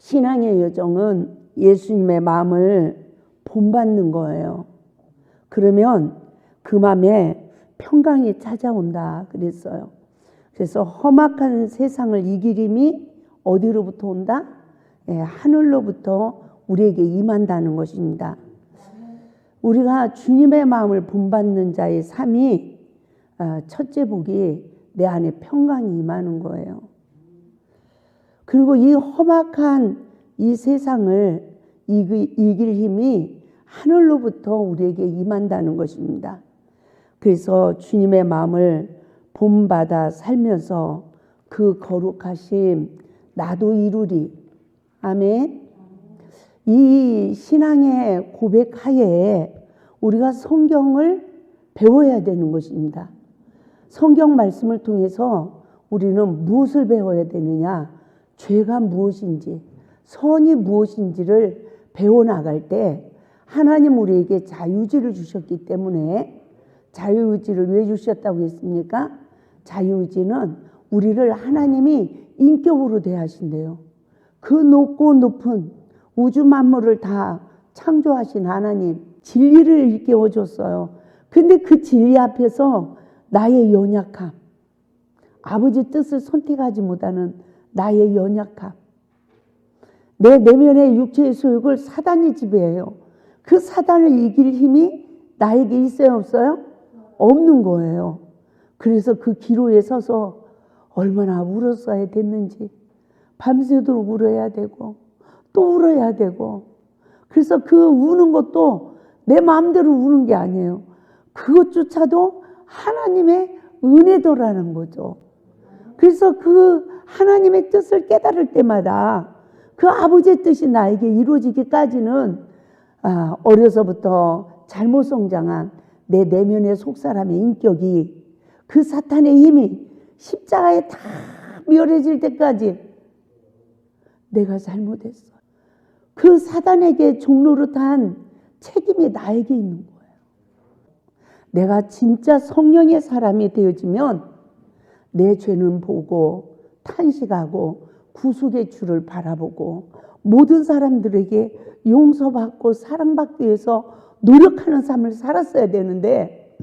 신앙의 여정은 예수님의 마음을 본받는 거예요. 그러면 그 마음에 평강이 찾아온다 그랬어요. 그래서 험악한 세상을 이길 힘이 어디로부터 온다? 하늘로부터 우리에게 임한다는 것입니다. 우리가 주님의 마음을 본받는 자의 삶이 첫째 복이 내 안에 평강이 임하는 거예요. 그리고 이 험악한 이 세상을 이길 힘이 하늘로부터 우리에게 임한다는 것입니다. 그래서 주님의 마음을 본받아 살면서 그 거룩하심 나도 이루리. 아멘. 이 신앙의 고백하에 우리가 성경을 배워야 되는 것입니다. 성경 말씀을 통해서 우리는 무엇을 배워야 되느냐? 죄가 무엇인지, 선이 무엇인지를 배워나갈 때 하나님 우리에게 자유의지를 주셨기 때문에, 자유의지를 왜 주셨다고 했습니까? 자유의지는 우리를 하나님이 인격으로 대하신대요. 그 높고 높은 우주 만물을 다 창조하신 하나님, 진리를 일깨워 줬어요. 근데 그 진리 앞에서 나의 연약함, 아버지 뜻을 선택하지 못하는 나의 연약함, 내 내면의 육체의 소욕을 사단이 지배해요. 그 사단을 이길 힘이 나에게 있어요, 없어요? 없는 거예요. 그래서 그 기로에 서서 얼마나 울었어야 됐는지, 밤새도록 울어야 되고 또 울어야 되고, 그래서 그 우는 것도 내 마음대로 우는 게 아니에요. 그것조차도 하나님의 은혜도라는 거죠. 그래서 그 하나님의 뜻을 깨달을 때마다 그 아버지의 뜻이 나에게 이루어지기까지는 어려서부터 잘못 성장한 내 내면의 속사람의 인격이 그 사탄의 힘이 십자가에 다 멸해질 때까지 내가 잘못했어. 그 사단에게 종노릇한 책임이 나에게 있는 거예요. 내가 진짜 성령의 사람이 되어지면 내 죄는 보고 탄식하고 구속의 주를 바라보고 모든 사람들에게 용서받고 사랑받기 위해서 노력하는 삶을 살았어야 되는데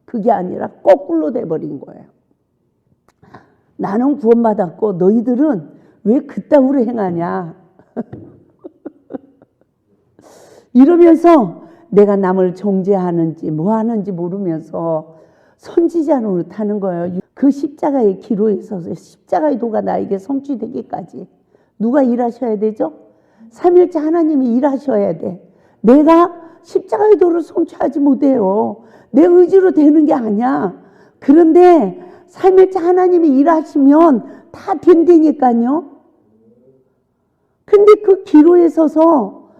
그게 아니라 거꾸로 돼버린 거예요. 나는 구원받았고 너희들은 왜 그따구로 행하냐. 이러면서 내가 남을 정죄하는지 뭐 하는지 모르면서 선지자 노릇하는 거예요. 그 십자가의 기로에 서서 십자가의 도가 나에게 성취되기까지 누가 일하셔야 되죠? 삼일째 하나님이 일하셔야 돼. 내가 십자가의 도를 성취하지 못해요. 내 의지로 되는 게 아니야. 그런데 삼일째 하나님이 일하시면 다 된다니까요. 근데 그 기로에 서서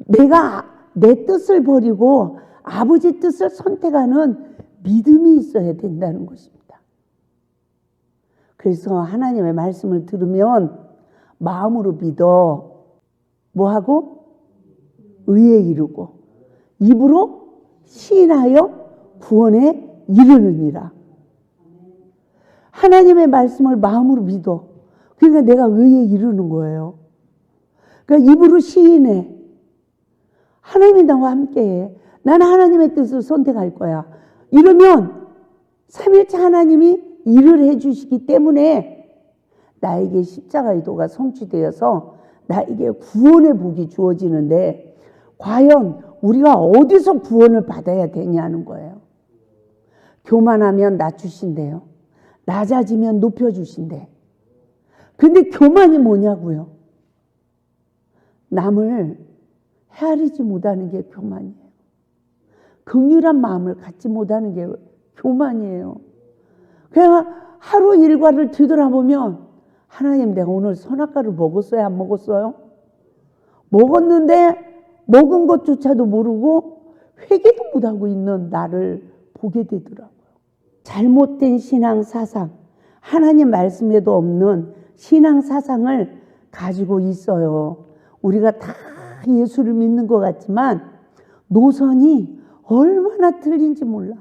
내가 내 뜻을 버리고 아버지 뜻을 선택하는 믿음이 있어야 된다는 것입니다. 그래서 하나님의 말씀을 들으면 마음으로 믿어 뭐하고? 의에 이르고 입으로 시인하여 구원에 이르느니라. 하나님의 말씀을 마음으로 믿어. 그러니까 내가 의에 이르는 거예요. 그러니까 입으로 시인해. 하나님이 나와 함께해. 나는 하나님의 뜻을 선택할 거야. 이러면 삼일째 하나님이 일을 해주시기 때문에 나에게 십자가의 도가 성취되어서 나에게 구원의 복이 주어지는데 과연 우리가 어디서 구원을 받아야 되냐는 거예요. 교만하면 낮추신대요. 낮아지면 높여주신대. 근데 교만이 뭐냐고요? 남을 헤아리지 못하는 게 교만이에요. 긍휼한 마음을 갖지 못하는 게 교만이에요. 그냥 하루 일과를 뒤돌아보면 하나님 내가 오늘 선악과를 먹었어요? 안 먹었어요? 먹었는데 먹은 것조차도 모르고 회개도 못하고 있는 나를 보게 되더라고요. 잘못된 신앙 사상, 하나님 말씀에도 없는 신앙 사상을 가지고 있어요. 우리가 다 예수를 믿는 것 같지만 노선이 얼마나 틀린지 몰라.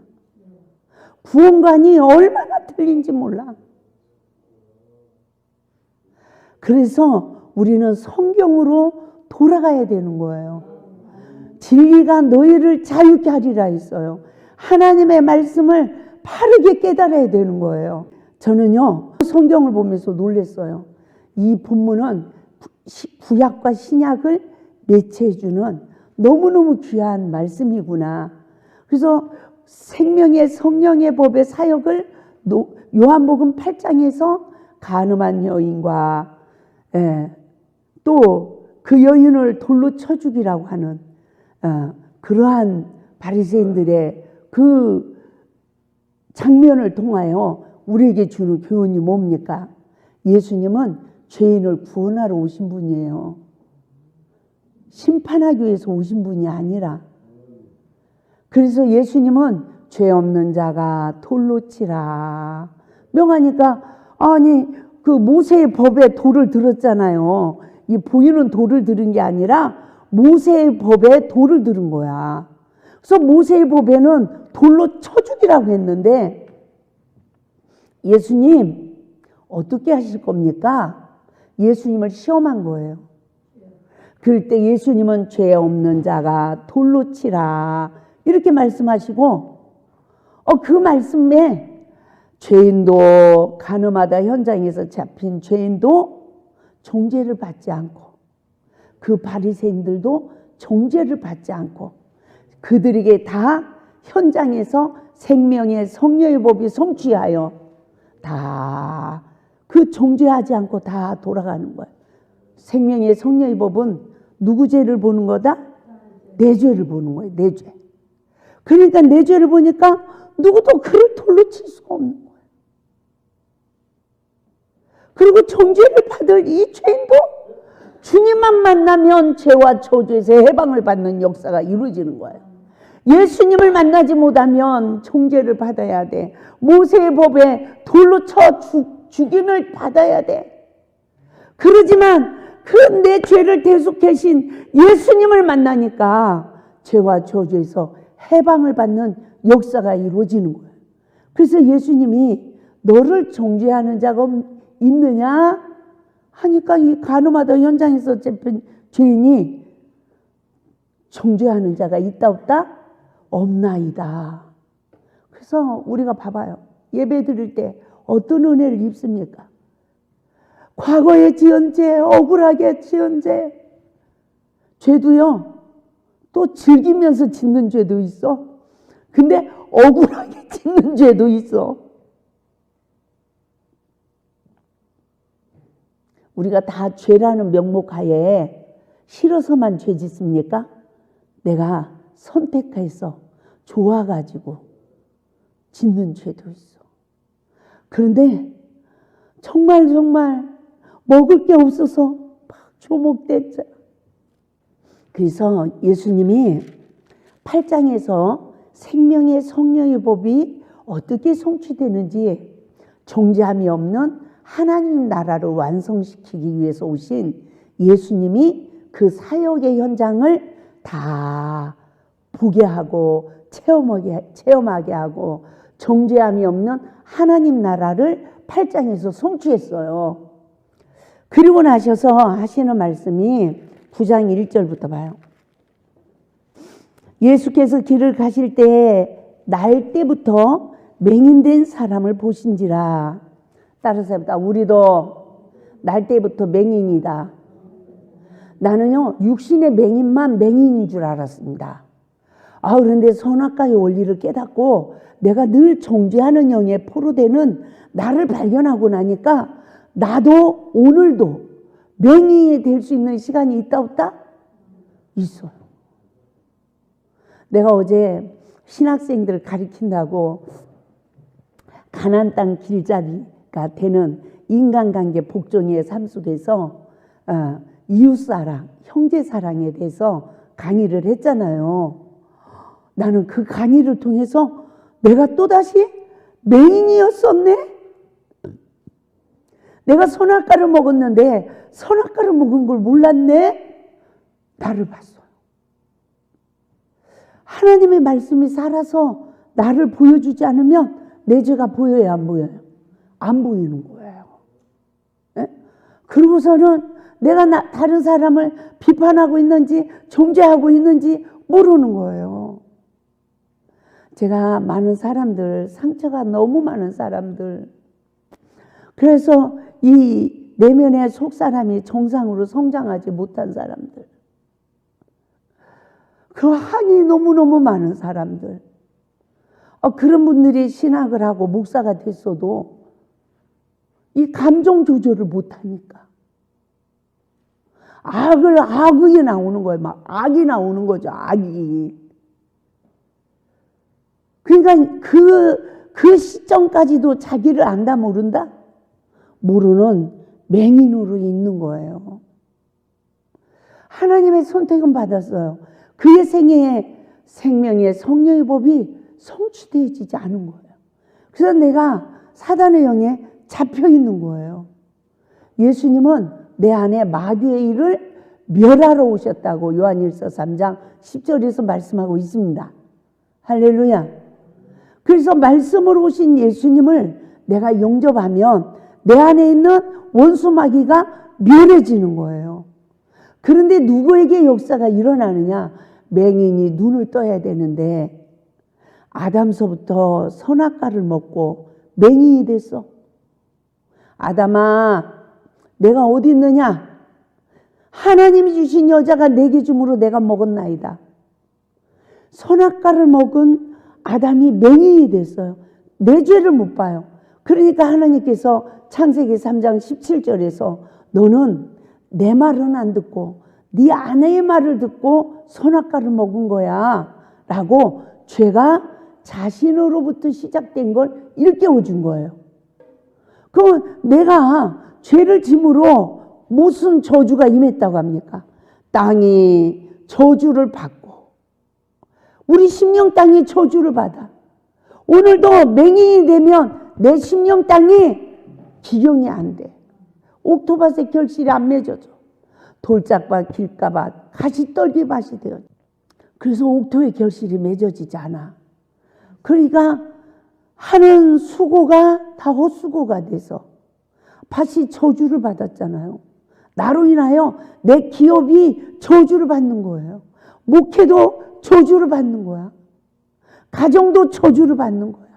구원관이 얼마나 틀린지 몰라. 그래서 우리는 성경으로 돌아가야 되는 거예요. 진리가 너희를 자유케 하리라 했어요. 하나님의 말씀을 바르게 깨달아야 되는 거예요. 저는요, 성경을 보면서 놀랐어요. 이 본문은 구약과 신약을 매체해주는 너무너무 귀한 말씀이구나. 그래서 생명의 성령의 법의 사역을 요한복음 8장에서 간음한 여인과 또 그 여인을 돌로 쳐 죽이라고 하는 그러한 바리새인들의 그 장면을 통하여 우리에게 주는 교훈이 뭡니까? 예수님은 죄인을 구원하러 오신 분이에요. 심판하기 위해서 오신 분이 아니라. 그래서 예수님은 죄 없는 자가 돌로 치라 명하니까, 아니 그 모세의 법에 돌을 들었잖아요. 이 보이는 돌을 들은 게 아니라 모세의 법에 돌을 들은 거야. 그래서 모세의 법에는 돌로 쳐 죽이라고 했는데 예수님 어떻게 하실 겁니까? 예수님을 시험한 거예요. 그럴 때 예수님은 죄 없는 자가 돌로 치라 이렇게 말씀하시고, 그 말씀에 죄인도, 간음하다 현장에서 잡힌 죄인도 정죄를 받지 않고, 그 바리새인들도 정죄를 받지 않고, 그들에게 다 현장에서 생명의 성령의 법이 성취하여 다 그 정죄하지 않고 다 돌아가는 거예요. 생명의 성령의 법은 누구 죄를 보는 거다? 내 죄를 보는 거예요. 내 죄. 그러니까 내 죄를 보니까 누구도 그를 돌로 칠 수가 없는 거예요. 그리고 정죄를 받을 이 죄인도 주님만 만나면 죄와 저주에서 해방을 받는 역사가 이루어지는 거예요. 예수님을 만나지 못하면 정죄를 받아야 돼. 모세의 법에 돌로 쳐 죽임을 받아야 돼. 그러지만 그 내 죄를 대속하신 예수님을 만나니까 죄와 저주에서 해방을 받는 역사가 이루어지는 거예요. 그래서 예수님이 너를 정죄하는 자가 있느냐 하니까 이 간음하다 현장에서 잡힌 죄인이 정죄하는 자가 있다 없다? 없나이다. 그래서 우리가 봐봐요. 예배 드릴 때 어떤 은혜를 입습니까? 과거에 지은 죄, 억울하게 지은 죄, 죄도요 또 즐기면서 짓는 죄도 있어. 근데 억울하게 짓는 죄도 있어. 우리가 다 죄라는 명목하에 싫어서만 죄 짓습니까? 내가 선택해서 좋아가지고 짓는 죄도 있어. 그런데 정말 먹을 게 없어서 막 조목됐잖아. 그래서 예수님이 8장에서 생명의 성령의 법이 어떻게 성취되는지 정죄함이 없는 하나님 나라를 완성시키기 위해서 오신 예수님이 그 사역의 현장을 다 보게 하고 체험하게 하고 정죄함이 없는 하나님 나라를 8장에서 성취했어요. 그리고 나셔서 하시는 말씀이 9장 1절부터 봐요. 예수께서 길을 가실 때 날 때부터 맹인된 사람을 보신지라. 따라서 해보다. 우리도 날 때부터 맹인이다. 나는요 육신의 맹인만 맹인인 줄 알았습니다. 그런데 선악과의 원리를 깨닫고 내가 늘 정죄하는 영에 포로되는 나를 발견하고 나니까 나도 오늘도 맹인이 될 수 있는 시간이 있다 없다? 있어요. 내가 어제 신학생들을 가르친다고 가나안 땅 길잡이가 되는 인간관계 복종의 삶 속에서 이웃사랑, 형제사랑에 대해서 강의를 했잖아요. 나는 그 강의를 통해서 내가 또다시 맹인이었었네? 내가 선악과를 먹었는데 선악과를 먹은 걸 몰랐네? 나를 봤어요. 하나님의 말씀이 살아서 나를 보여주지 않으면 내 죄가 보여요, 안 보여요? 안 보이는 거예요. 네? 그러고서는 내가 다른 사람을 비판하고 있는지 정죄하고 있는지 모르는 거예요. 제가 많은 사람들, 상처가 너무 많은 사람들, 그래서 이 내면의 속사람이 정상으로 성장하지 못한 사람들, 그 한이 너무너무 많은 사람들, 그런 분들이 신학을 하고 목사가 됐어도 이 감정 조절을 못하니까 악이 나오는 거예요. 막 악이 나오는 거죠. 악이. 그러니까 그 시점까지도 자기를 안다 모른다? 모르는 맹인으로 있는 거예요. 하나님의 선택은 받았어요. 그의 생명의 성령의 법이 성취되어지지 않은 거예요. 그래서 내가 사단의 영에 잡혀 있는 거예요. 예수님은 내 안에 마귀의 일을 멸하러 오셨다고 요한일서 3장 10절에서 말씀하고 있습니다. 할렐루야. 그래서 말씀으로 오신 예수님을 내가 영접하면 내 안에 있는 원수 마귀가 멸해지는 거예요. 그런데 누구에게 역사가 일어나느냐? 맹인이 눈을 떠야 되는데 아담서부터 선악과를 먹고 맹인이 됐어. 아담아, 내가 어디 있느냐? 하나님이 주신 여자가 내게 줌으로 내가 먹었나이다. 선악과를 먹은 아담이 맹인이 됐어요. 내 죄를 못 봐요. 그러니까 하나님께서 창세기 3장 17절에서 너는 내 말은 안 듣고 네 아내의 말을 듣고 선악과를 먹은 거야 라고 죄가 자신으로부터 시작된 걸 일깨워 준 거예요. 그럼 내가 죄를 짐으로 무슨 저주가 임했다고 합니까? 땅이 저주를 받고 우리 심령 땅이 저주를 받아. 오늘도 맹인이 되면 내 심령 땅이 기경이 안 돼. 옥토밭의 결실이 안 맺어져. 돌짝밭, 길가밭, 가시떨기밭이 되어. 그래서 옥토의 결실이 맺어지지 않아. 그러니까 하는 수고가 다 헛수고가 돼서 밭이 저주를 받았잖아요. 나로 인하여 내 기업이 저주를 받는 거예요. 목회도 저주를 받는 거야. 가정도 저주를 받는 거야.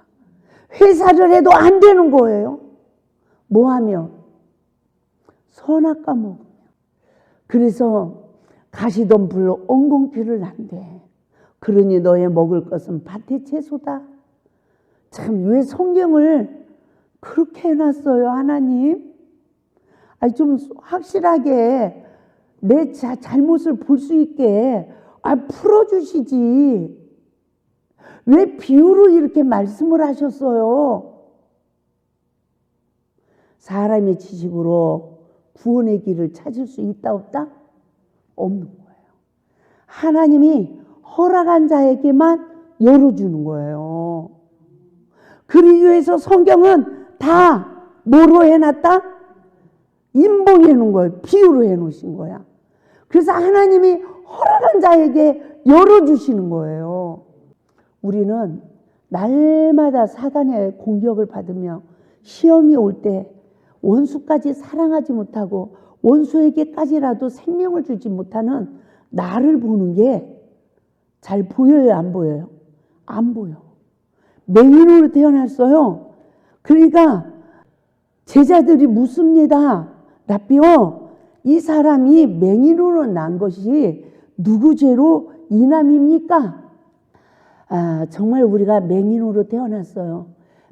회사를 해도 안 되는 거예요. 뭐 하면? 선악과 먹으면. 그래서 가시던 불로 엉겅퀴를 난대. 그러니 너의 먹을 것은 밭의 채소다. 참, 왜 성경을 그렇게 해놨어요, 하나님? 좀 확실하게 내 잘못을 볼 수 있게 풀어주시지. 왜 비유로 이렇게 말씀을 하셨어요? 사람의 지식으로 구원의 길을 찾을 수 있다 없다? 없는 거예요. 하나님이 허락한 자에게만 열어주는 거예요. 그러기 위해서 성경은 다 뭐로 해놨다? 인봉해 놓은 거예요. 비유로 해 놓으신 거야. 그래서 하나님이 허락한 자에게 열어주시는 거예요. 우리는 날마다 사단의 공격을 받으며 시험이 올 때 원수까지 사랑하지 못하고 원수에게까지라도 생명을 주지 못하는 나를 보는 게 잘 보여요, 안 보여요? 안 보여. 맹인으로 태어났어요. 그러니까 제자들이 묻습니다. 라삐요, 이 사람이 맹인으로 난 것이 누구 죄로 인함입니까? 정말 우리가 맹인으로 태어났어요.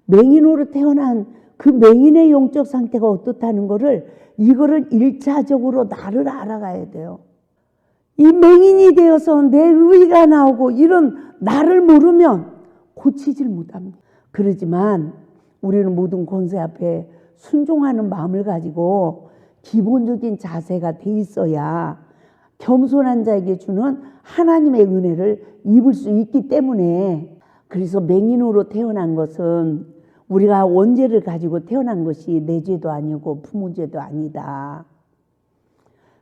맹인으로 태어난 그 맹인의 영적 상태가 어떻다는 거를, 이거를 1차적으로 나를 알아가야 돼요. 이 맹인이 되어서 내 의가 나오고 이런 나를 모르면 고치질 못합니다. 그러지만 우리는 모든 권세 앞에 순종하는 마음을 가지고 기본적인 자세가 돼 있어야 겸손한 자에게 주는 하나님의 은혜를 입을 수 있기 때문에, 그래서 맹인으로 태어난 것은 우리가 원죄를 가지고 태어난 것이 내 죄도 아니고 부모 죄도 아니다.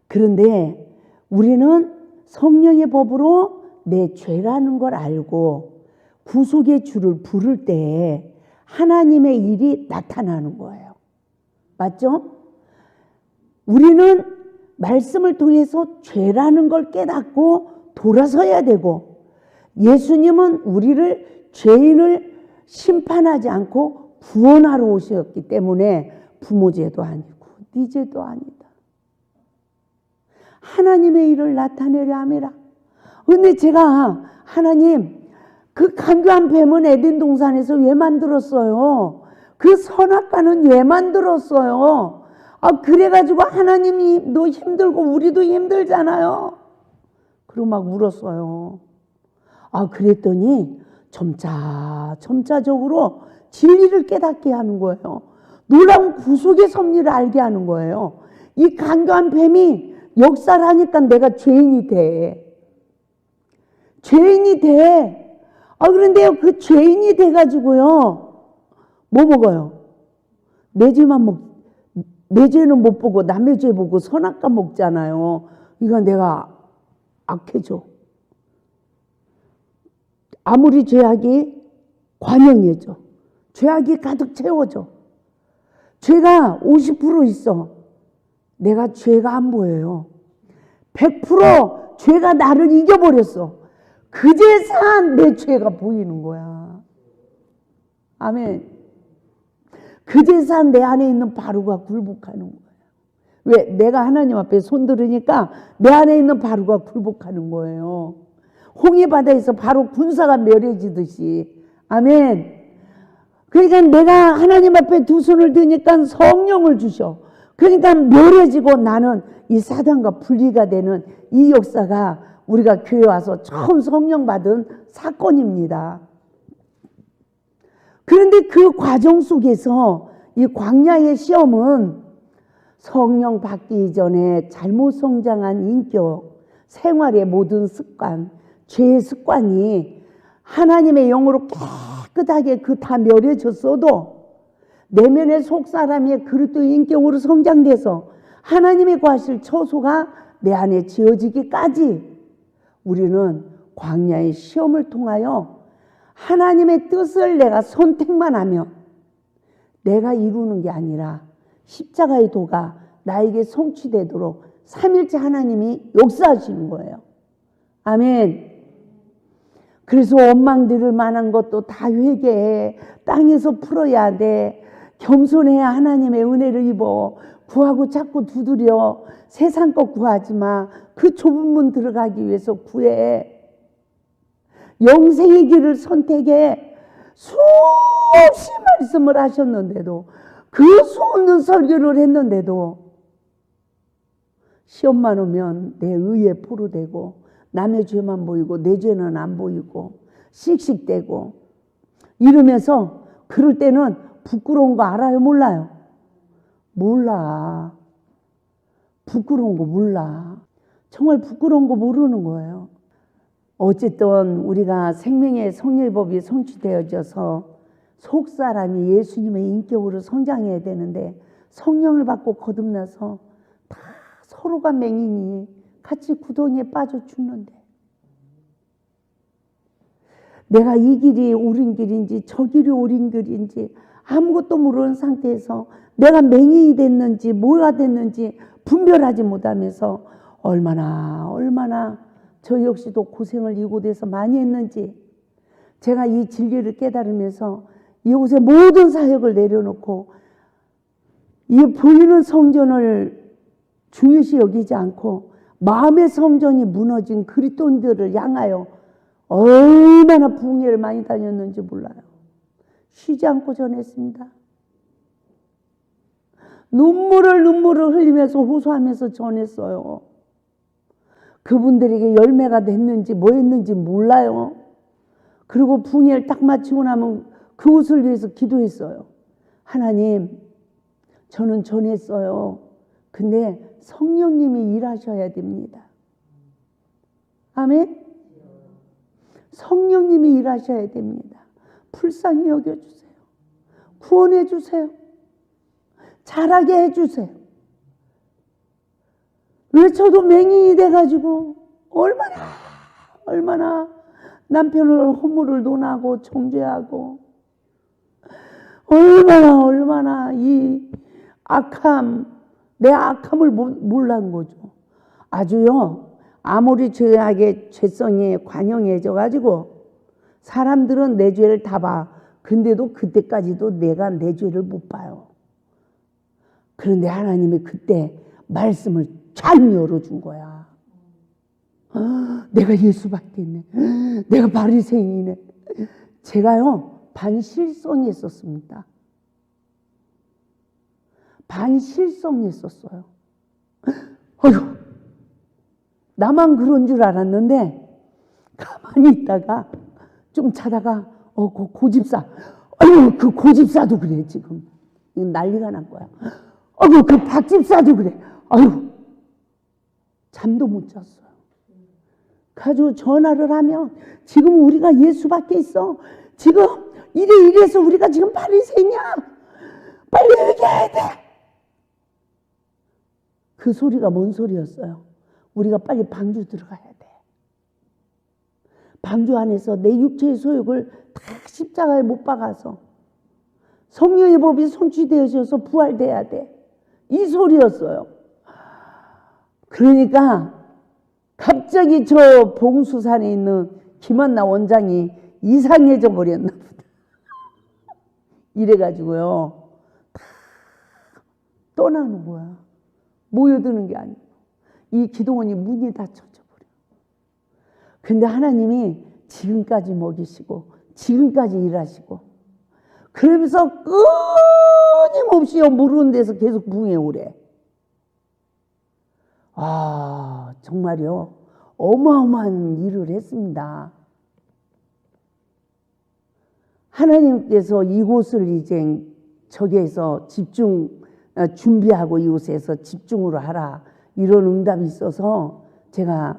그런데 우리는 성령의 법으로 내 죄라는 걸 알고 구속의 주를 부를 때 하나님의 일이 나타나는 거예요. 맞죠? 우리는 말씀을 통해서 죄라는 걸 깨닫고 돌아서야 되고, 예수님은 우리를 죄인을 심판하지 않고 구원하러 오셨기 때문에 부모 죄도 아니고 네 죄도 아니다. 하나님의 일을 나타내려 함이라. 근데 제가 하나님, 그 간교한 뱀은 에덴 동산에서 왜 만들었어요? 그 선악과는 왜 만들었어요? 그래가지고 하나님이 너 힘들고 우리도 힘들잖아요. 그리고 막 울었어요. 그랬더니 점차적으로 진리를 깨닫게 하는 거예요. 놀라운 구속의 섭리를 알게 하는 거예요. 이 간교한 뱀이 역사를 하니까 내가 죄인이 돼. 죄인이 돼. 그런데요, 그 죄인이 돼가지고요, 뭐 먹어요? 내 죄는 못 보고 남의 죄 보고 선악과 먹잖아요. 이거 내가 악해져. 아무리 죄악이 관영해져. 죄악이 가득 채워져. 죄가 50% 있어. 내가 죄가 안 보여요. 100% 죄가 나를 이겨버렸어. 그제서 내 죄가 보이는 거야. 아멘. 그제서 내 안에 있는 바로가 굴복하는 거야. 왜? 내가 하나님 앞에 손 들으니까 내 안에 있는 바로가 굴복하는 거예요. 홍해바다에서 바로 군사가 멸해지듯이. 아멘. 그러니까 내가 하나님 앞에 두 손을 드니까 성령을 주셔. 그러니까 멸해지고 나는 이 사단과 분리가 되는 이 역사가 우리가 교회 와서 처음 성령 받은 사건입니다. 그런데 그 과정 속에서 이 광야의 시험은 성령 받기 이전에 잘못 성장한 인격, 생활의 모든 습관, 죄의 습관이 하나님의 영으로 깨끗하게 그 다 멸해졌어도 내면의 속사람의 그리스도의 인격으로 성장돼서 하나님의 거하실 처소가 내 안에 지어지기까지 우리는 광야의 시험을 통하여 하나님의 뜻을 내가 선택만 하면 내가 이루는 게 아니라 십자가의 도가 나에게 성취되도록 삼일째 하나님이 역사하시는 거예요. 아멘. 그래서 원망 들을 만한 것도 다 회개해. 땅에서 풀어야 돼. 겸손해야 하나님의 은혜를 입어. 구하고 자꾸 두드려. 세상 것 구하지 마. 그 좁은 문 들어가기 위해서 구해. 영생의 길을 선택해. 수없이 말씀을 하셨는데도, 그 수없는 설교를 했는데도 시험만 오면 내 의에 포로되고 남의 죄만 보이고 내 죄는 안 보이고 씩씩대고 이러면서, 그럴 때는 부끄러운 거 알아요? 몰라요? 몰라. 부끄러운 거 몰라. 정말 부끄러운 거 모르는 거예요. 어쨌든 우리가 생명의 성령법이 성취되어져서 속사람이 예수님의 인격으로 성장해야 되는데, 성령을 받고 거듭나서 다 서로가 맹인이 같이 구덩이에 빠져 죽는데, 내가 이 길이 옳은 길인지 저 길이 옳은 길인지 아무것도 모르는 상태에서 내가 맹인이 됐는지 뭐가 됐는지 분별하지 못하면서 얼마나 저 역시도 고생을 이곳에서 많이 했는지, 제가 이 진리를 깨달으면서 이곳에 모든 사역을 내려놓고 이 보이는 성전을 중요시 여기지 않고 마음의 성전이 무너진 그리스도인들을 향하여 얼마나 붕괴를 많이 다녔는지 몰라요. 쉬지 않고 전했습니다. 눈물을 흘리면서 호소하면서 전했어요. 그분들에게 열매가 됐는지 뭐 했는지 몰라요. 그리고 붕괴를 딱 마치고 나면 그곳을 위해서 기도했어요. 하나님, 저는 전했어요. 근데 성령님이 일하셔야 됩니다. 아멘? 성령님이 일하셔야 됩니다. 불쌍히 여겨주세요. 구원해 주세요. 잘하게 해주세요. 왜 저도 맹인이 돼가지고 얼마나 남편을 허물을 논하고 정죄하고 얼마나 이 악함, 내 악함을 몰란 거죠. 아주요, 아무리 죄악의 죄성이 관영해져 가지고 사람들은 내 죄를 다 봐. 근데도 그때까지도 내가 내 죄를 못 봐요. 그런데 하나님이 그때 말씀을 잘 열어준 거야. 내가 예수 받겠네. 내가 바리새인이네. 제가요, 반실성했었습니다. 반실성했었어요. 어휴, 나만 그런 줄 알았는데 가만히 있다가 좀 자다가 그 고집사, 아유 그 고집사도 그래 지금 난리가 난 거야. 아유 그 박집사도 그래. 아유 잠도 못 잤어요. 가지고 전화를 하면 지금 우리가 예수밖에 있어. 지금 이래서 우리가 지금 바리새인이야. 빨리 얘기해야 돼. 그 소리가 뭔 소리였어요? 우리가 빨리 방주 들어가야 돼. 방주 안에서 내 육체의 소욕을 다 십자가에 못 박아서 성령의 법이 성취되어져서 부활돼야 돼. 이 소리였어요. 그러니까 갑자기 저 봉수산에 있는 김한나 원장이 이상해져 버렸나 보다. 이래가지고요. 다 떠나는 거야. 모여드는 게 아니고. 이 기도원이 문이 닫혀져 버려. 근데 하나님이 지금까지 먹이시고 지금까지 일하시고 그러면서 끊임없이 모르는 데서 계속 부흥해 오래. 아 정말요 어마어마한 일을 했습니다. 하나님께서 이곳을 이제 저기에서 준비하고 이곳에서 집중으로 하라 이런 응답이 있어서 제가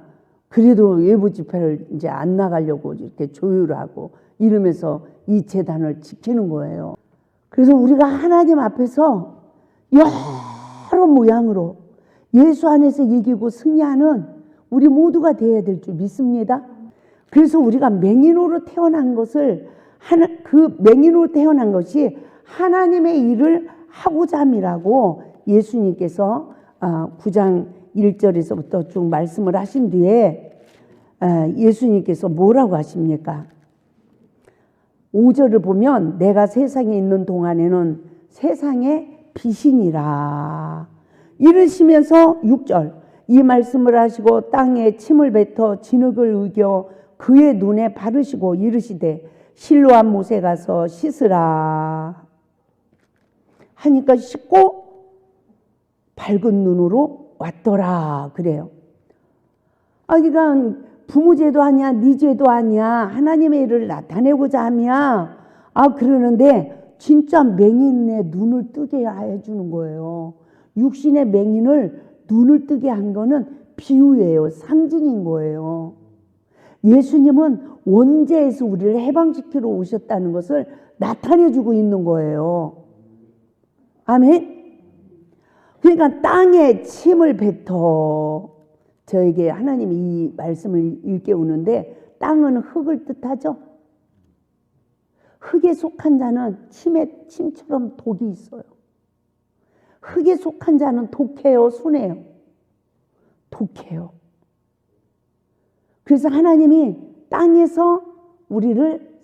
그래도 외부 집회를 이제 안 나가려고 이렇게 조율하고 이러면서 이 재단을 지키는 거예요. 그래서 우리가 하나님 앞에서 여러 모양으로 예수 안에서 이기고 승리하는 우리 모두가 되어야 될 줄 믿습니다. 그래서 우리가 맹인으로 태어난 것을 그 맹인으로 태어난 것이 하나님의 일을 하고자 함이라고 예수님께서 9장 1절에서부터 쭉 말씀을 하신 뒤에 예수님께서 뭐라고 하십니까? 5절을 보면 내가 세상에 있는 동안에는 세상의 빛이니라 이르시면서 6절 이 말씀을 하시고 땅에 침을 뱉어 진흙을 으겨 그의 눈에 바르시고 이르시되 실로암 못에 가서 씻으라 하니까 씻고 밝은 눈으로 왔더라 그래요. 그러니까 부모 죄도 아니야 네 죄도 아니야 하나님의 일을 나타내고자 함이야. 그러는데 진짜 맹인의 눈을 뜨게 해주는 거예요. 육신의 맹인을 눈을 뜨게 한 거는 비유예요. 상징인 거예요. 예수님은 원죄에서 우리를 해방시키러 오셨다는 것을 나타내주고 있는 거예요. 아멘. 그러니까 땅에 침을 뱉어 저에게 하나님이 이 말씀을 일깨우는데 땅은 흙을 뜻하죠. 흙에 속한 자는 침처럼 독이 있어요. 흙에 속한 자는 독해요, 순해요? 독해요. 그래서 하나님이 땅에서 우리를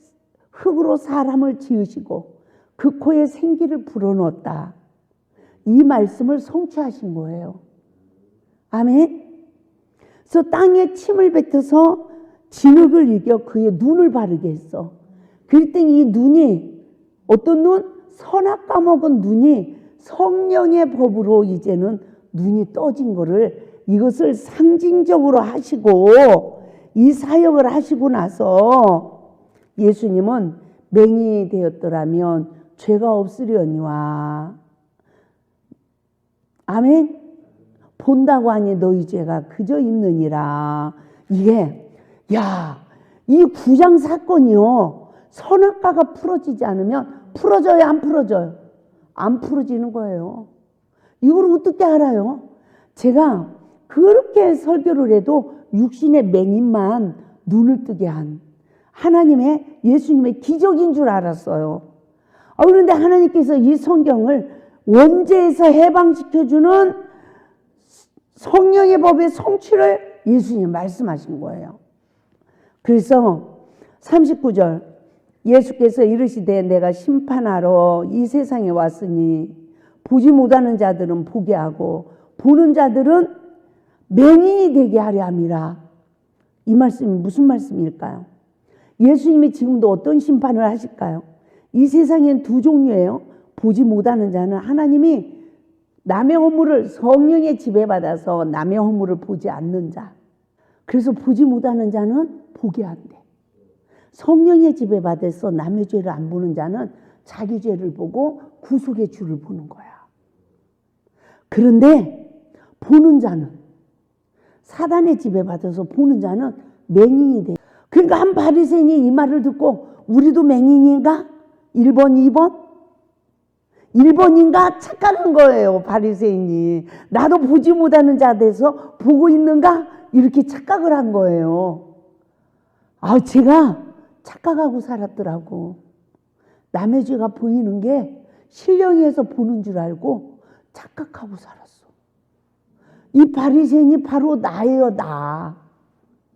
흙으로 사람을 지으시고 그 코에 생기를 불어넣었다. 이 말씀을 성취하신 거예요. 아멘. 그래서 땅에 침을 뱉어서 진흙을 이겨 그의 눈을 바르게 했어. 그랬더니 이 눈이 어떤 눈? 선악 까먹은 눈이 성령의 법으로 이제는 눈이 떠진 거를 이것을 상징적으로 하시고 이 사역을 하시고 나서 예수님은 맹인이 되었더라면 죄가 없으려니와 아멘. 본다고 하니 너희 죄가 그저 있느니라. 이게 이 구장 사건이요 선악과가 풀어지지 않으면 풀어져요 안 풀어져요? 안 풀어지는 거예요. 이걸 어떻게 알아요? 제가 그렇게 설교를 해도 육신의 맹인만 눈을 뜨게 한 하나님의 예수님의 기적인 줄 알았어요. 그런데 하나님께서 이 성경을 원죄에서 해방시켜주는 성령의 법의 성취를 예수님 말씀하신 거예요. 그래서 39절 예수께서 이르시되 내가 심판하러 이 세상에 왔으니 보지 못하는 자들은 보게 하고 보는 자들은 맹인이 되게 하려 함이라. 이 말씀이 무슨 말씀일까요? 예수님이 지금도 어떤 심판을 하실까요? 이 세상엔 두 종류예요. 보지 못하는 자는 하나님이 남의 허물을 성령의 지배받아서 남의 허물을 보지 않는 자. 그래서 보지 못하는 자는 보게 한대. 성령의 지배받아서 남의 죄를 안 보는 자는 자기 죄를 보고 구속의 주를 보는 거야. 그런데 보는 자는, 사단의 지배받아서 보는 자는 맹인이 돼. 그러니까 한 바리새인이 이 말을 듣고 우리도 맹인인가? 1번, 2번? 1번인가? 착각한 거예요. 바리새인이. 나도 보지 못하는 자 돼서 보고 있는가? 이렇게 착각을 한 거예요. 제가 착각하고 살았더라고. 남의 죄가 보이는 게 신령해서 보는 줄 알고 착각하고 살았어. 이 바리새인이 바로 나예요, 나.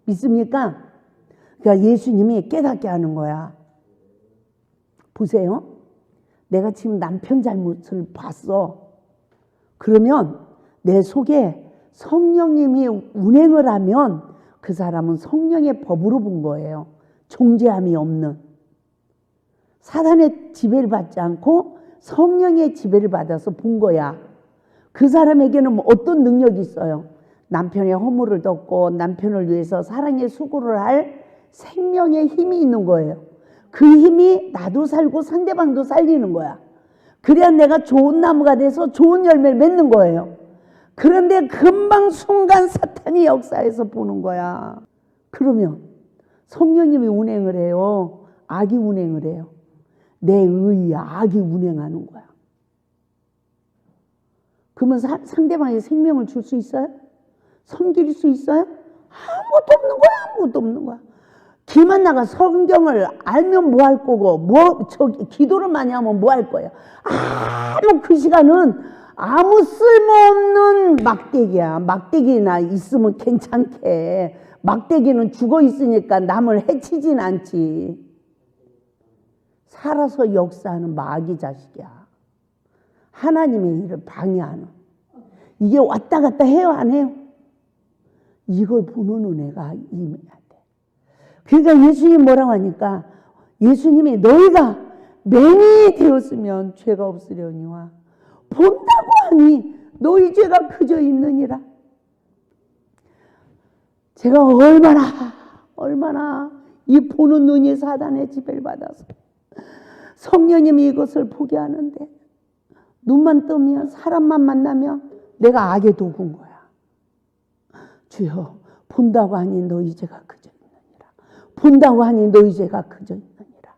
믿습니까? 그러니까 예수님이 깨닫게 하는 거야. 보세요. 내가 지금 남편 잘못을 봤어. 그러면 내 속에 성령님이 운행을 하면 그 사람은 성령의 법으로 본 거예요. 정죄함이 없는. 사단의 지배를 받지 않고 성령의 지배를 받아서 본 거야. 그 사람에게는 어떤 능력이 있어요? 남편의 허물을 덮고 남편을 위해서 사랑의 수고를 할 생명의 힘이 있는 거예요. 그 힘이 나도 살고 상대방도 살리는 거야. 그래야 내가 좋은 나무가 돼서 좋은 열매를 맺는 거예요. 그런데 금방 순간 사탄이 역사해서 보는 거야. 그러면 성령님이 운행을 해요? 악이 운행을 해요? 내 의의 악이 운행하는 거야. 그러면 상대방의 생명을 줄 수 있어요? 섬길 수 있어요? 아무것도 없는 거야. 아무것도 없는 거야. 기만 나가 성경을 알면 뭐 할 거고, 기도를 많이 하면 뭐 할 거예요? 그 시간은 아무 쓸모없는 막대기야. 막대기나 있으면 괜찮게. 막대기는 죽어 있으니까 남을 해치진 않지. 살아서 역사하는 마귀 자식이야. 하나님의 일을 방해하는. 이게 왔다 갔다 해요, 안 해요? 이걸 보는 은혜가 임해야 돼. 그러니까 예수님 뭐라고 하니까, 예수님이 너희가 맹인이 되었으면 죄가 없으려니와 본다고 하니 너희 죄가 그저 있느니라. 제가 얼마나 이 보는 눈이 사단의 지배를 받아서 성령님이 이것을 보게 하는데, 눈만 뜨면 사람만 만나면 내가 악의 도구인 거야. 주여, 본다고 하니 너희 죄가 그저 있느니라. 본다고 하니 너희 죄가 그저 있느니라.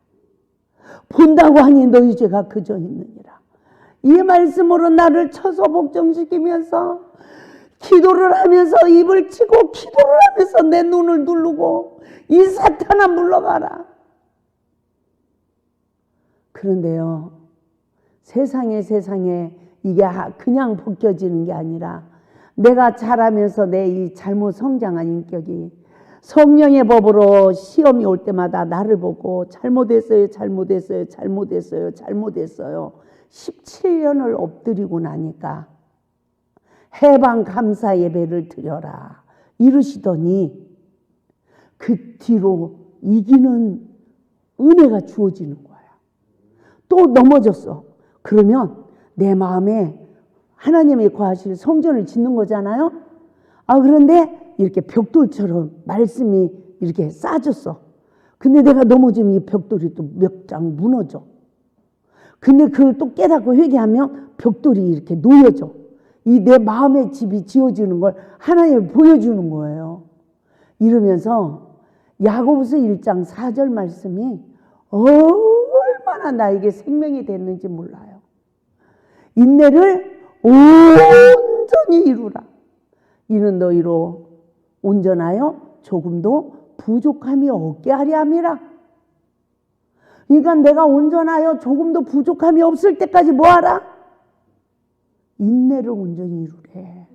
본다고 하니 너희 죄가 그저 있느니라. 이 말씀으로 나를 쳐서 복종시키면서 기도를 하면서 입을 치고 기도를 하면서 내 눈을 누르고 이 사탄아 물러가라. 그런데요, 세상에 이게 그냥 벗겨지는 게 아니라 내가 자라면서 내 이 잘못 성장한 인격이 성령의 법으로 시험이 올 때마다 나를 보고 잘못했어요. 17년을 엎드리고 나니까 해방 감사 예배를 드려라 이르시더니 그 뒤로 이기는 은혜가 주어지는 거야. 또 넘어졌어. 그러면 내 마음에 하나님이 거하실 성전을 짓는 거잖아요. 그런데 이렇게 벽돌처럼 말씀이 이렇게 쌓아졌어. 근데 내가 넘어지면 이 벽돌이 또 몇 장 무너져. 근데 그걸 또 깨닫고 회개하면 벽돌이 이렇게 놓여져. 이 내 마음의 집이 지어지는 걸 하나님이 보여주는 거예요. 이러면서 야고보서 1장 4절 말씀이 얼마나 나에게 생명이 됐는지 몰라요. 인내를 온전히 이루라. 이는 너희로 온전하여 조금도 부족함이 없게 하려 함이라. 그러니까 내가 온전하여 조금도 부족함이 없을 때까지 뭐하라? 인내를 온전히 이루래.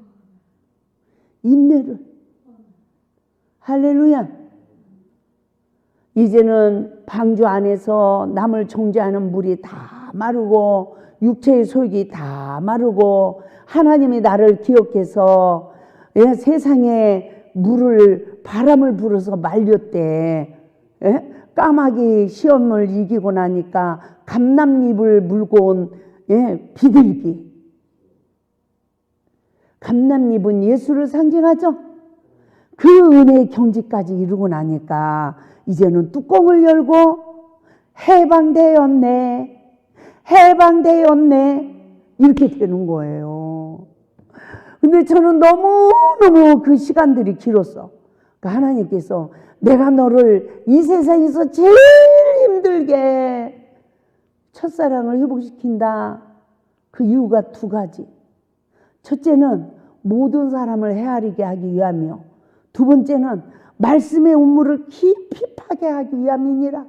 인내를. 할렐루야. 이제는 방주 안에서 남을 정죄하는 물이 다 마르고 육체의 속이 다 마르고 하나님이 나를 기억해서 세상에 바람을 불어서 말렸대. 까마귀 시험을 이기고 나니까 감람잎을 물고 온 비둘기. 감람잎은 예수를 상징하죠. 그 은혜의 경지까지 이루고 나니까 이제는 뚜껑을 열고 해방되었네, 해방되었네 이렇게 되는 거예요. 근데 저는 너무너무 그 시간들이 길었어. 그러니까 하나님께서 내가 너를 이 세상에서 제일 힘들게 첫사랑을 회복시킨다. 그 이유가 두 가지. 첫째는 모든 사람을 헤아리게 하기 위함이요. 두 번째는 말씀의 운물을 깊이 파게 하기 위함이니라.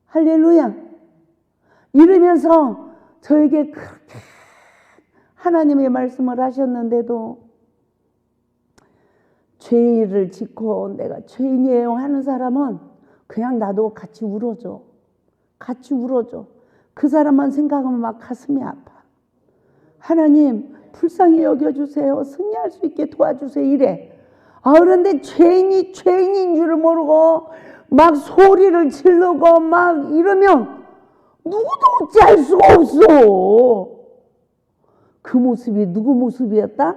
할렐루야. 이러면서 저에게 그렇게 하나님의 말씀을 하셨는데도 죄를 짓고 내가 죄인이에요 하는 사람은 그냥 나도 같이 울어줘. 같이 울어줘. 그 사람만 생각하면 막 가슴이 아파. 하나님 불쌍히 여겨주세요. 승리할 수 있게 도와주세요. 이래. 그런데 죄인이 죄인인 줄을 모르고 막 소리를 지르고 막 이러면 누구도 어찌할 수가 없어. 그 모습이 누구 모습이었다?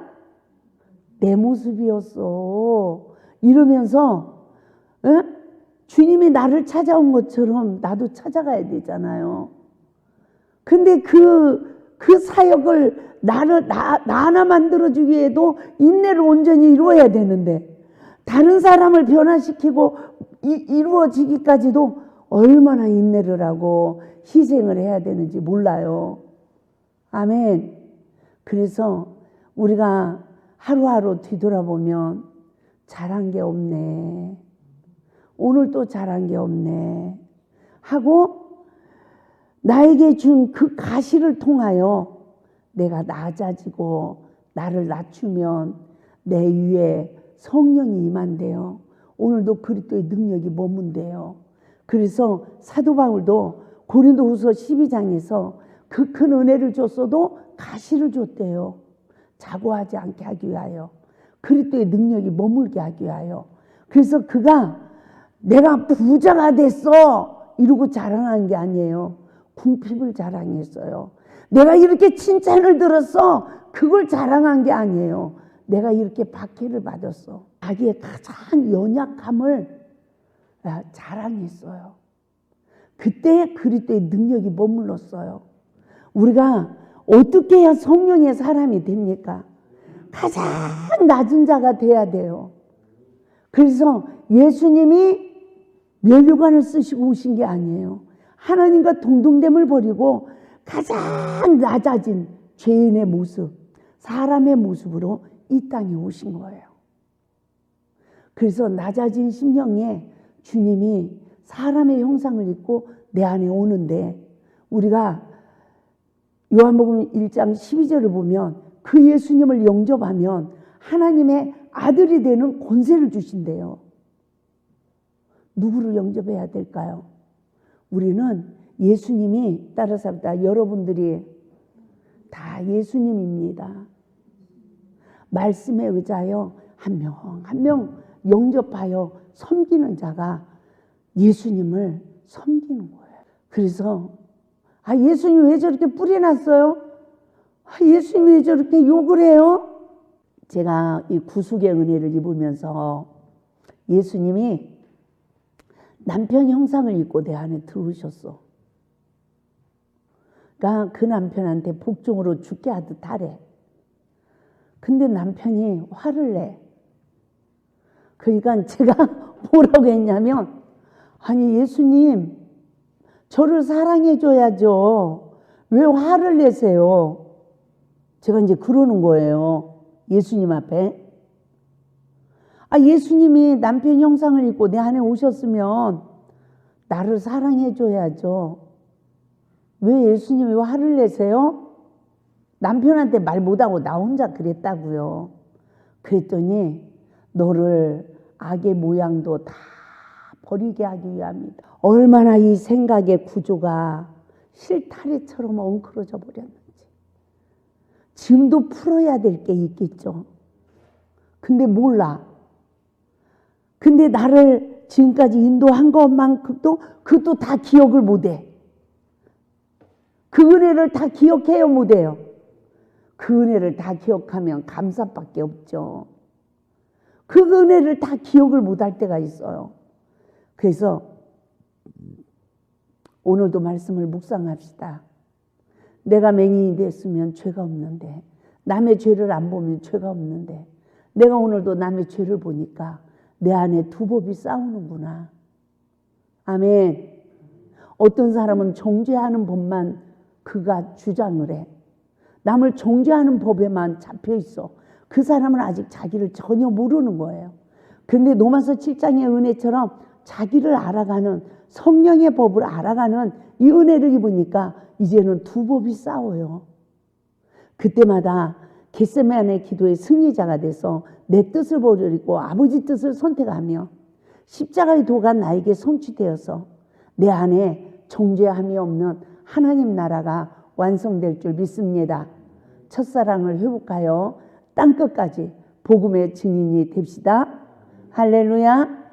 내 모습이었어. 이러면서 주님이 나를 찾아온 것처럼 나도 찾아가야 되잖아요. 근데 그 사역을 나 하나 만들어주기 위해도 인내를 온전히 이루어야 되는데 다른 사람을 변화시키고 이루어지기까지도 얼마나 인내를 하고 희생을 해야 되는지 몰라요. 아멘. 그래서 우리가 하루하루 뒤돌아보면 잘한 게 없네. 오늘 또 잘한 게 없네. 하고 나에게 준 그 가시를 통하여 내가 낮아지고 나를 낮추면 내 위에 성령이 임한대요. 오늘도 그리스도의 능력이 머문대요. 그래서 사도 바울도 고린도후서 12장에서 그 큰 은혜를 줬어도 가시를 줬대요. 자고하지 않게 하기 위하여, 그리스도의 능력이 머물게 하기 위하여. 그래서 그가 내가 부자가 됐어 이러고 자랑한 게 아니에요. 궁핍을 자랑했어요. 내가 이렇게 칭찬을 들었어 그걸 자랑한 게 아니에요. 내가 이렇게 박해를 받았어. 자기의 가장 연약함을 자랑했어요. 그때 그리스도의 능력이 머물렀어요. 우리가 어떻게 해야 성령의 사람이 됩니까? 가장 낮은 자가 돼야 돼요. 그래서 예수님이 면류관을 쓰시고 오신 게 아니에요. 하나님과 동등됨을 버리고 가장 낮아진 죄인의 모습, 사람의 모습으로 이 땅에 오신 거예요. 그래서 낮아진 심령에 주님이 사람의 형상을 입고 내 안에 오는데, 우리가 요한복음 1장 12절을 보면 그 예수님을 영접하면 하나님의 아들이 되는 권세를 주신대요. 누구를 영접해야 될까요? 우리는 예수님이 따라서 여러분들이 다 예수님입니다. 말씀에 의지하여 한 명 한 명 영접하여 섬기는 자가 예수님을 섬기는 거예요. 그래서 예수님 왜 저렇게 뿔이 났어요? 예수님 왜 저렇게 욕을 해요? 제가 이 구속의 은혜를 입으면서 예수님이 남편 형상을 입고 내 안에 들어오셨어. 그러니까 그 남편한테 복종으로 죽게 하듯 하래. 근데 남편이 화를 내. 그러니까 제가 뭐라고 했냐면, 아니 예수님 저를 사랑해 줘야죠. 왜 화를 내세요? 제가 이제 그러는 거예요. 예수님 앞에. 예수님이 남편 형상을 입고 내 안에 오셨으면 나를 사랑해 줘야죠. 왜 예수님이 화를 내세요? 남편한테 말 못하고 나 혼자 그랬다고요. 그랬더니 너를 악의 모양도 다 버리게 하기 위함이다. 얼마나 이 생각의 구조가 실타래처럼 엉클어져 버렸는지. 지금도 풀어야 될 게 있겠죠. 근데 몰라. 근데 나를 지금까지 인도한 것만큼도 그것도 다 기억을 못해. 그 은혜를 다 기억해요, 못해요? 그 은혜를 다 기억하면 감사밖에 없죠. 그 은혜를 다 기억을 못할 때가 있어요. 그래서 오늘도 말씀을 묵상합시다. 내가 맹인이 됐으면 죄가 없는데, 남의 죄를 안 보면 죄가 없는데, 내가 오늘도 남의 죄를 보니까 내 안에 두 법이 싸우는구나. 아멘. 어떤 사람은 정죄하는 법만 그가 주장을 해. 남을 정죄하는 법에만 잡혀 있어. 그 사람은 아직 자기를 전혀 모르는 거예요. 그런데 로마서 7장의 은혜처럼 자기를 알아가는, 성령의 법을 알아가는 이 은혜를 입으니까 이제는 두 법이 싸워요. 그때마다 겟세마네 기도의 승리자가 돼서 내 뜻을 버리고 아버지 뜻을 선택하며 십자가의 도가 나에게 성취되어서 내 안에 정죄함이 없는 하나님 나라가 완성될 줄 믿습니다. 첫사랑을 회복하여 땅끝까지 복음의 증인이 됩시다. 할렐루야.